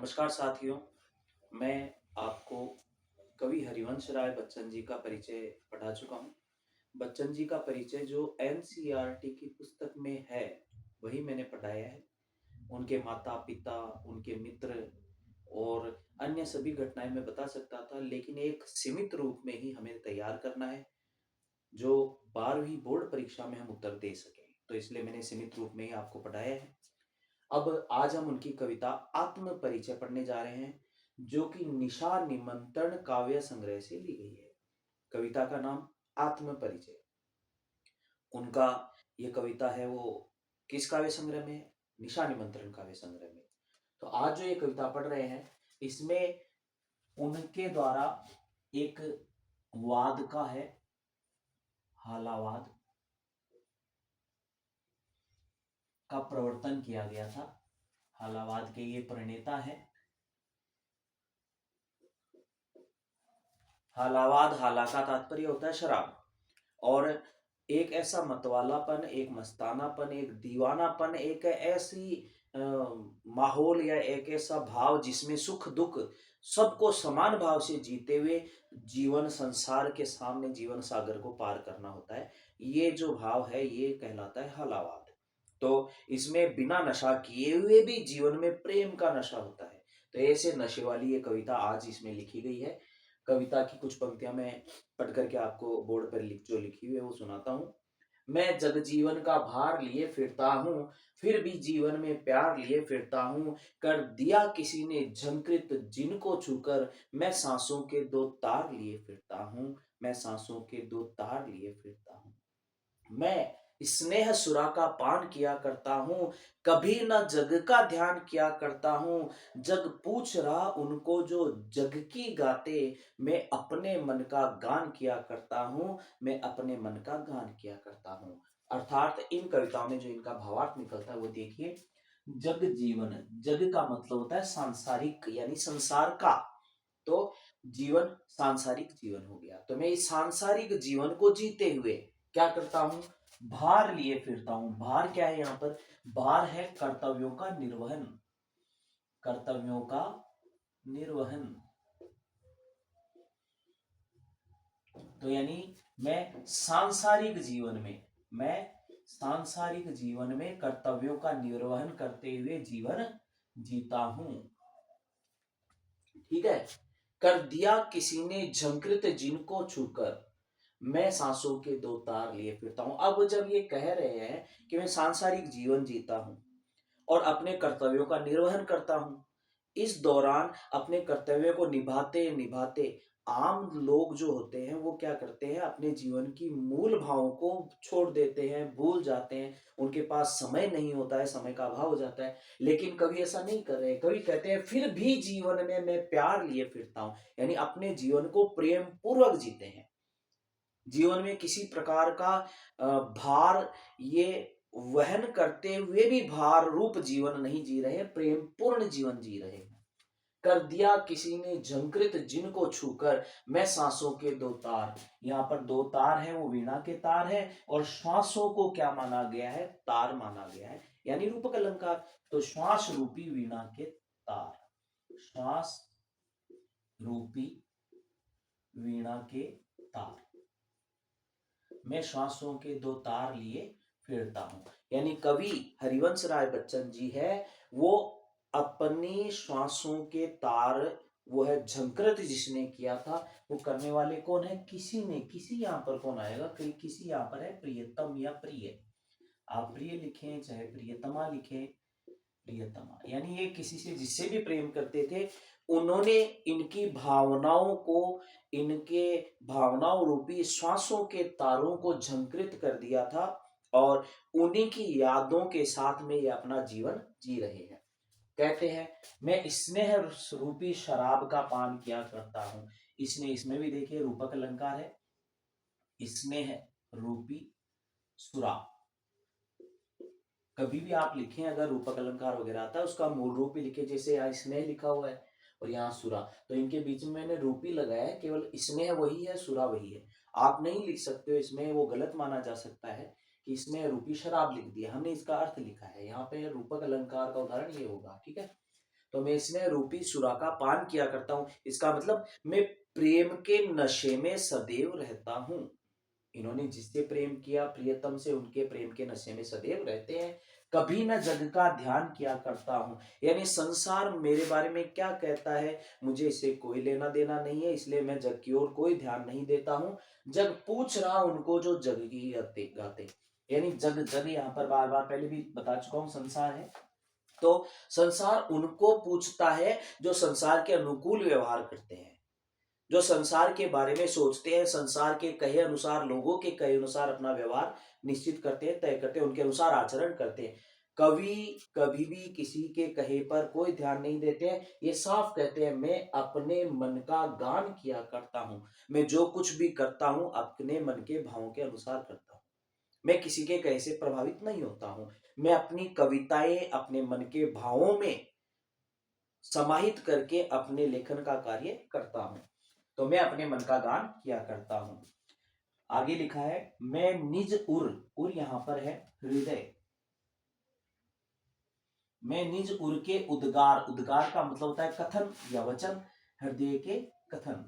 नमस्कार साथियों, मैं आपको कवि हरिवंश राय बच्चन जी का परिचय पढ़ा चुका हूँ। बच्चन जी का परिचय जो एनसीईआरटी की पुस्तक में है, वही मैंने पढ़ाया है। उनके माता-पिता, उनके मित्र और अन्य सभी घटनाएँ मैं बता सकता था, लेकिन एक सीमित रूप में ही हमें तैयार करना है, जो 12वीं बोर्ड परीक्षा में हम उत्तर दे सकें। तो इसलिए मैंने सीमित रूप में ही आपको पढ़ाया है। अब आज हम उनकी कविता आत्म परिचय पढ़ने जा रहे हैं, जो कि निशा निमंत्रण काव्य संग्रह से ली गई है। कविता का नाम आत्म परिचय। उनका ये कविता है वो किस काव्य संग्रह में है? निशा निमंत्रण काव्य संग्रह में। तो आज जो ये कविता पढ़ रहे हैं, इसमें उनके द्वारा एक वाद का है, हालावाद का प्रवर्तन किया गया था। हालावाद के ये प्रणेता है। हालावाद, हाला का तात्पर्य होता है शराब। और एक ऐसा मतवालापन, एक मस्तानापन, एक दीवानापन, एक ऐसी माहौल या एक ऐसा भाव जिसमें सुख दुख सबको समान भाव से जीते हुए जीवन संसार के सामने जीवन सागर को पार करना होता है। ये जो भाव है ये कहलाता है हलावाद। तो इसमें बिना नशा किए हुए भी जीवन में प्रेम का नशा होता है। तो ऐसे नशे वाली ये कविता आज इसमें लिखी गई है। कविता की कुछ पंक्तियां मैं पढ़ करके आपको बोर्ड पर जो लिखी हुई है वो सुनाता हूँ। मैं जग जीवन का भार लिए फिरता हूँ, फिर भी जीवन में प्यार लिए फिरता हूँ। कर दिया किसी ने झंकृत जिनको छूकर, मैं सांसों के दो तार लिए फिरता हूँ। मैं सांसों के दो तार लिए फिरता हूँ। मैं स्नेह सुरा का पान किया करता हूँ, कभी न जग का ध्यान किया करता हूँ। जग पूछ रहा उनको जो जग की गाते, मैं अपने मन का गान किया करता हूँ। मैं अपने मन का गान किया करता हूँ। अर्थात इन कविताओं में जो इनका भावार्थ निकलता है वो देखिए। जग जीवन, जग का मतलब होता है सांसारिक यानी संसार का। तो जीवन सांसारिक जीवन हो गया। तो मैं इस सांसारिक जीवन को जीते हुए क्या करता हूं? भार लिए फिरता हूं। भार क्या है यहां पर? भार है कर्तव्यों का निर्वहन। कर्तव्यों का निर्वहन। तो यानी मैं सांसारिक जीवन में कर्तव्यों का निर्वहन करते हुए जीवन जीता हूं। ठीक है। कर दिया किसी ने झंकृत जिनको छूकर, मैं सांसों के दो तार लिए फिरता हूं। अब जब ये कह रहे हैं कि मैं सांसारिक जीवन जीता हूं और अपने कर्तव्यों का निर्वहन करता हूं, इस दौरान अपने कर्तव्यों को निभाते निभाते आम लोग जो होते हैं वो क्या करते हैं? अपने जीवन की मूल भावों को छोड़ देते हैं, भूल जाते हैं। उनके पास समय नहीं होता है, समय का अभाव हो जाता है। लेकिन कवि ऐसा नहीं कर रहे। कवि कहते हैं फिर भी जीवन में मैं प्यार लिए फिरता हूं, यानी अपने जीवन को प्रेम पूर्वक जीते हैं। जीवन में किसी प्रकार का भार ये वहन करते हुए भी भार रूप जीवन नहीं जी रहे, प्रेम पूर्ण जीवन जी रहे हैं। कर दिया किसी ने झंकृत जिनको छूकर, मैं सांसों के दो तार। यहाँ पर दो तार है, वो वीणा के तार है। और श्वासों को क्या माना गया है? तार माना गया है, यानी रूपक अलंकार। तो श्वास रूपी वीणा के तार, श्वास रूपी वीणा के तार, मैं श्वासों के दो तार लिए फिरता हूं। यानी कवि हरिवंश राय बच्चन जी है, वो अपनी श्वासों के तार, वो है झंकृत जिसने किया था। वो करने वाले कौन है? किसी ने। किसी यहां पर कौन आएगा? किसी यहां पर है प्रियतम या प्रिय। आप प्रिय लिखें चाहे प्रियतमा लिखें, प्रियतमा यानी ये किसी से जिससे भी प्रेम करते थे, उन्होंने इनकी भावनाओं को, इनके भावनाओं रूपी श्वासों के तारों को झंकृत कर दिया था। और उन्हीं की यादों के साथ में ये अपना जीवन जी रहे हैं। कहते हैं मैं स्नेह रूपी शराब का पान किया करता हूं। इसने, इसमें भी देखिए रूपक अलंकार है। स्नेह रूपी शराब, कभी भी आप लिखें अगर रूपक अलंकार वगैरह आता है उसका मूल रूप ही लिखे। जैसे यहाँ स्नेह लिखा हुआ है और यहाँ सुरा, तो इनके बीच में मैंने रूपी लगाया है। केवल स्नेह वही है, सुरा वही है। आप नहीं लिख सकते हो इसमें, वो गलत माना जा सकता है कि इसमें रूपी शराब लिख दिया। हमने इसका अर्थ लिखा है। यहाँ पे रूपक अलंकार का उदाहरण ये होगा। ठीक है। तो मैं स्नेह रूपी सुरा का पान किया करता हूं। इसका मतलब मैं प्रेम के नशे में सदैव रहता हूं। इन्होंने जिससे प्रेम किया प्रियतम से, उनके प्रेम के नशे में सदैव रहते हैं। कभी न जग का ध्यान किया करता हूं, यानी संसार मेरे बारे में क्या कहता है मुझे इससे कोई लेना देना नहीं है, इसलिए मैं जग की ओर कोई ध्यान नहीं देता हूं। जग पूछ रहा उनको जो जग की गाते गाते, यानी जग जग यहाँ पर बार बार पहले भी बता चुका हूं संसार है। तो संसार उनको पूछता है जो संसार के अनुकूल व्यवहार करते हैं, जो संसार के बारे में सोचते हैं, संसार के कहे अनुसार, लोगों के कहे अनुसार अपना व्यवहार निश्चित करते हैं, तय करते हैं, उनके अनुसार आचरण करते हैं। कवि कभी भी किसी के कहे पर कोई ध्यान नहीं देते हैं। ये साफ कहते हैं मैं अपने मन का गान किया करता हूं, मैं जो कुछ भी करता हूं अपने मन के भावों के अनुसार करता हूं, मैं किसी के कहे से प्रभावित नहीं होता हूं। मैं अपनी कविताएं अपने मन के भावों में समाहित करके अपने लेखन का कार्य करता हूं। तो मैं अपने मन का गान किया करता हूं। आगे लिखा है मैं निज उर, उर यहां पर है हृदय, मैं निज उर के उद्गार, उद्गार का मतलब होता है कथन या वचन, हृदय के कथन,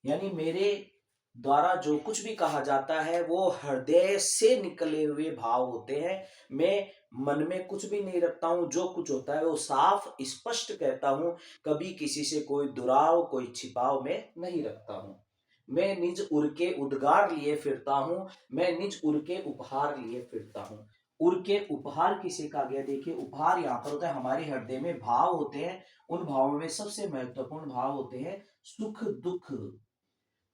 यानी मेरे द्वारा जो कुछ भी कहा जाता है वो हृदय से निकले हुए भाव होते हैं। मैं मन में कुछ भी नहीं रखता हूं, जो कुछ होता है वो साफ स्पष्ट कहता हूं, कभी किसी से कोई दुराव कोई छिपाव में नहीं रखता हूं। मैं निज उर के उद्गार लिए फिरता हूं, मैं निज उर के उपहार लिए फिरता हूं। उर के उपहार किसे कहा गया, देखिए उपहार यहाँ पर होता है हमारे हृदय में भाव होते हैं, उन भावों में सबसे महत्वपूर्ण भाव होते हैं सुख दुख।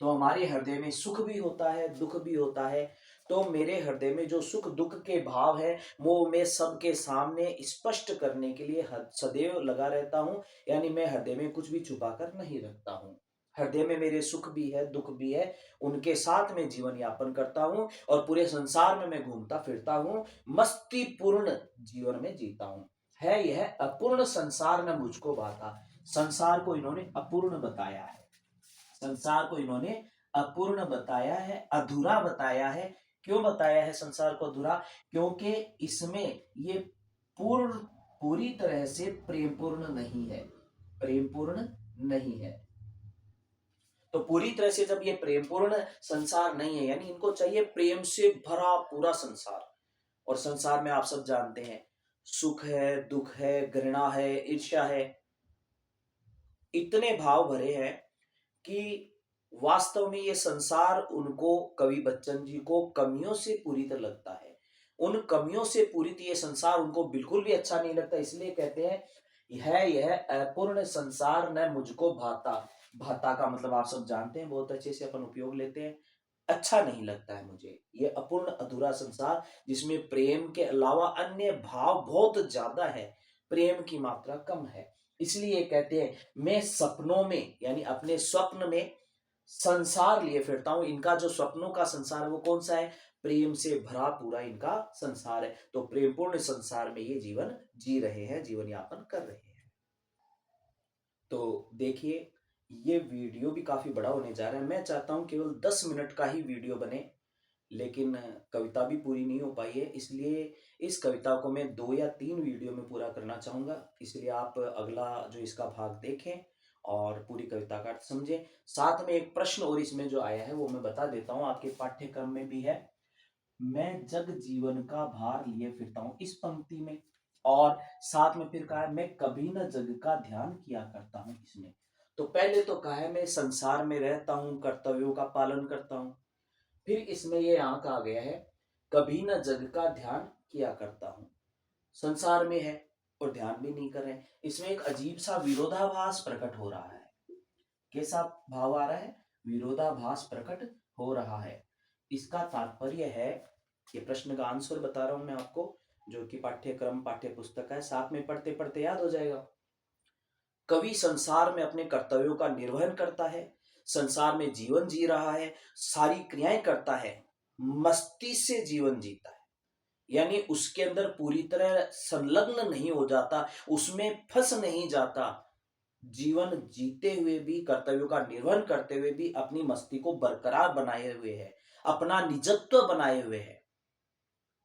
तो हमारे हृदय में सुख भी होता है दुख भी होता है। तो मेरे हृदय में जो सुख दुख के भाव है वो मैं सबके सामने स्पष्ट करने के लिए सदैव लगा रहता हूं, यानी मैं हृदय में कुछ भी छुपा कर नहीं रखता हूं। हृदय में मेरे सुख भी है दुख भी है, उनके साथ में जीवन यापन करता हूं और पूरे संसार में मैं घूमता फिरता हूं, मस्ती पूर्ण जीवन में जीता हूं। है यह अपूर्ण संसार न मुझको भाता, संसार को इन्होंने अपूर्ण बताया है, संसार को इन्होंने अपूर्ण बताया है, अधूरा बताया है। क्यों बताया है संसार को अधूरा, क्योंकि इसमें ये पूर्ण पूरी तरह से प्रेम पूर्ण नहीं है, प्रेम पूर्ण नहीं है। तो पूरी तरह से जब ये प्रेम पूर्ण संसार नहीं है, यानी इनको चाहिए प्रेम से भरा पूरा संसार। और संसार में आप सब जानते हैं सुख है दुख है घृणा है ईर्ष्या है, इतने भाव भरे हैं कि वास्तव में ये संसार उनको, कवि बच्चन जी को कमियों से पूरी तरह लगता है, उन कमियों से पूरी तरह ये संसार उनको बिल्कुल भी अच्छा नहीं लगता, इसलिए कहते हैं यह अपूर्ण संसार न मुझको भाता। भाता का मतलब आप सब जानते हैं, बहुत अच्छे से अपन उपयोग लेते हैं, अच्छा नहीं लगता है मुझे ये अपूर्ण अधूरा संसार, जिसमें प्रेम के अलावा अन्य भाव बहुत ज्यादा है, प्रेम की मात्रा कम है। इसलिए कहते हैं मैं सपनों में, यानी अपने स्वप्न में संसार लिए फिरता हूं। इनका जो स्वप्नों का संसार है वो कौन सा है, प्रेम से भरा पूरा इनका संसार है। तो प्रेमपूर्ण संसार में ये जीवन जी रहे हैं, जीवन यापन कर रहे हैं। तो देखिए ये वीडियो भी काफी बड़ा होने जा रहा है, मैं चाहता हूं केवल 10 मिनट का ही वीडियो बने, लेकिन कविता भी पूरी नहीं हो पाई है, इसलिए इस कविता को मैं 2 या 3 वीडियो में पूरा करना चाहूंगा। इसलिए आप अगला जो इसका भाग देखें और पूरी कविता का अर्थ समझें। साथ में एक प्रश्न और इसमें जो आया है वो मैं बता देता हूँ, आपके पाठ्यक्रम में भी है। मैं जग जीवन का भार लिए फिरता हूँ, इस पंक्ति में, और साथ में फिर कहा है मैं कभी न जग का ध्यान किया करता हूँ इसमें। तो पहले तो कहा है मैं संसार में रहता हूँ, कर्तव्यों का पालन करता हूँ, फिर इसमें ये यहां कहा गया है कभी न जग का ध्यान किया करता हूं। संसार में है और ध्यान भी नहीं कर रहे हैं, इसमें एक अजीब सा विरोधाभास प्रकट हो रहा है। कैसा भाव आ रहा है, विरोधाभास प्रकट हो रहा है। इसका तात्पर्य है, ये प्रश्न का आंसर बता रहा हूं मैं आपको, जो कि पाठ्यक्रम पाठ्य पुस्तक है, साथ में पढ़ते पढ़ते याद हो जाएगा। कवि संसार में अपने कर्तव्यों का निर्वहन करता है, संसार में जीवन जी रहा है, सारी क्रियाएं करता है, मस्ती से जीवन जीता है, यानी उसके अंदर पूरी तरह संलग्न नहीं हो जाता, उसमें फंस नहीं जाता, जीवन जीते हुए भी कर्तव्यों का निर्वहन करते हुए भी अपनी मस्ती को बरकरार बनाए हुए है, अपना निजत्व बनाए हुए है।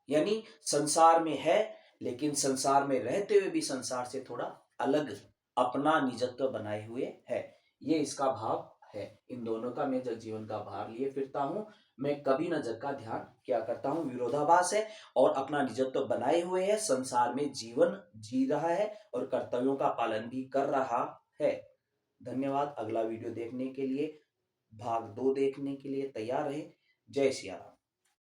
यानी संसार में है लेकिन संसार में रहते हुए भी संसार से थोड़ा अलग अपना निजत्व बनाए हुए है। ये इसका भाव है। इन दोनों का मैं जग जीवन का भार लिए फिरता हूँ। मैं कभी न जग का ध्यान क्या करता हूँ, विरोधाभास है और अपना निजत्व बनाए हुए है, संसार में जीवन जी रहा है और कर्तव्यों का पालन भी कर रहा है। धन्यवाद। अगला वीडियो देखने के लिए, भाग 2 देखने के लिए तैयार रहे। जय सिया राम।